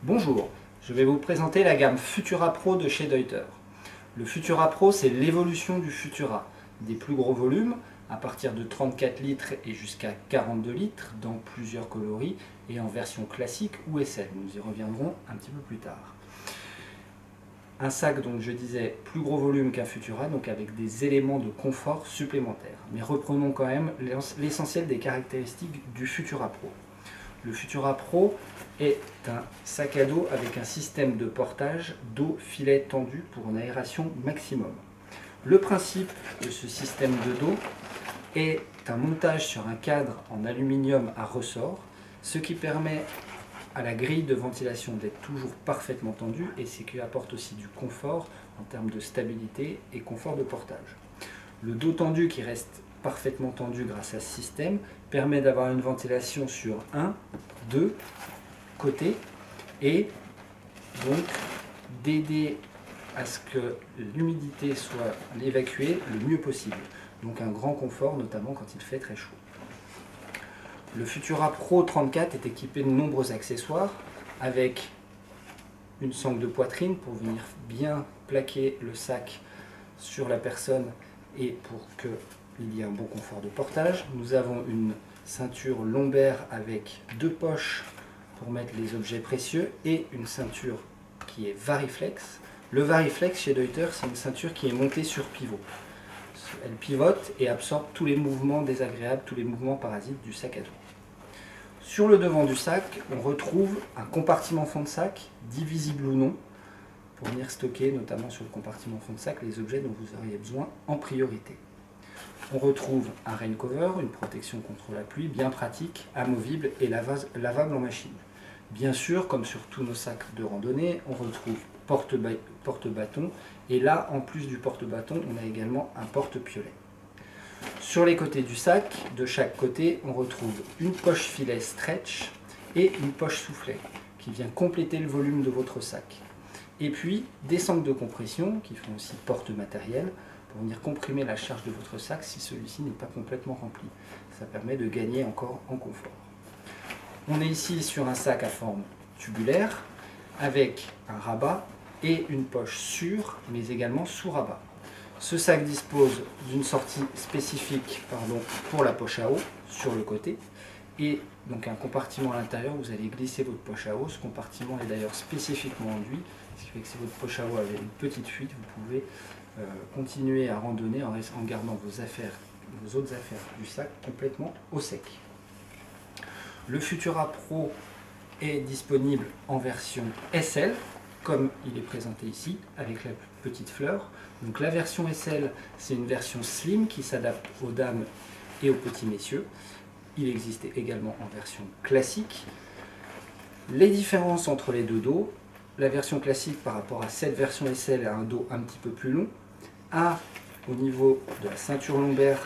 Bonjour, je vais vous présenter la gamme Futura Pro de chez Deuter. Le Futura Pro, c'est l'évolution du Futura, des plus gros volumes, à partir de 34 litres et jusqu'à 42 litres, dans plusieurs coloris, et en version classique ou SL. Nous y reviendrons un petit peu plus tard. Un sac, donc je disais, plus gros volume qu'un Futura, donc avec des éléments de confort supplémentaires. Mais reprenons quand même l'essentiel des caractéristiques du Futura Pro. Le Futura Pro est un sac à dos avec un système de portage dos filet tendu pour une aération maximum. Le principe de ce système de dos est un montage sur un cadre en aluminium à ressort, ce qui permet à la grille de ventilation d'être toujours parfaitement tendue et ce qui apporte aussi du confort en termes de stabilité et confort de portage. Le dos tendu qui reste parfaitement tendu grâce à ce système permet d'avoir une ventilation sur 1, 2 côtés et donc d'aider à ce que l'humidité soit évacuée le mieux possible. Donc un grand confort notamment quand il fait très chaud. Le Futura Pro 34 est équipé de nombreux accessoires avec une sangle de poitrine pour venir bien plaquer le sac sur la personne et pour qu'il y ait un bon confort de portage. Nous avons une ceinture lombaire avec 2 poches pour mettre les objets précieux et une ceinture qui est Variflex. Le Variflex chez Deuter, c'est une ceinture qui est montée sur pivot. Elle pivote et absorbe tous les mouvements désagréables, tous les mouvements parasites du sac à dos. Sur le devant du sac, on retrouve un compartiment fond de sac, divisible ou non, pour venir stocker, notamment sur le compartiment fond de sac, les objets dont vous auriez besoin en priorité. On retrouve un rain cover, une protection contre la pluie, bien pratique, amovible et lavable en machine. Bien sûr, comme sur tous nos sacs de randonnée, on retrouve porte-bâton, et là, en plus du porte-bâton, on a également un porte-piolet. Sur les côtés du sac, de chaque côté, on retrouve une poche filet stretch et une poche soufflet qui vient compléter le volume de votre sac. Et puis des sangles de compression qui font aussi porte-matériel pour venir comprimer la charge de votre sac si celui-ci n'est pas complètement rempli. Ça permet de gagner encore en confort. On est ici sur un sac à forme tubulaire avec un rabat et une poche sur mais également sous rabat. Ce sac dispose d'une sortie spécifique pour la poche à eau sur le côté et donc un compartiment à l'intérieur où vous allez glisser votre poche à eau. Ce compartiment est d'ailleurs spécifiquement enduit, ce qui fait que si votre poche à eau avait une petite fuite, vous pouvez continuer à randonner en gardant vos autres affaires du sac complètement au sec. Le Futura Pro est disponible en version SL, comme il est présenté ici, avec la petite fleur. Donc la version SL, c'est une version slim qui s'adapte aux dames et aux petits messieurs. Il existe également en version classique. Les différences entre les deux dos, la version classique par rapport à cette version SL a un dos un petit peu plus long, a au niveau de la ceinture lombaire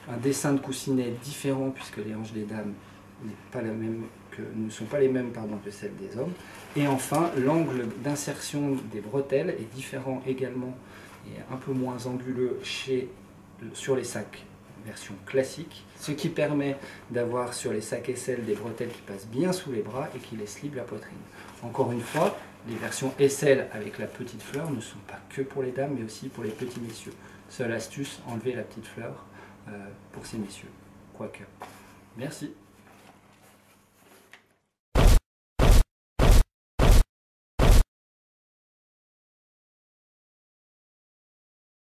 un dessin de coussinet différent puisque les hanches des dames ne sont pas les mêmes que celles des hommes. Et enfin, l'angle d'insertion des bretelles est différent également et un peu moins anguleux sur les sacs version classique, ce qui permet d'avoir sur les sacs SL des bretelles qui passent bien sous les bras et qui laissent libre la poitrine. Encore une fois, les versions SL avec la petite fleur ne sont pas que pour les dames mais aussi pour les petits messieurs. Seule astuce, enlever la petite fleur pour ces messieurs. Quoique. Merci.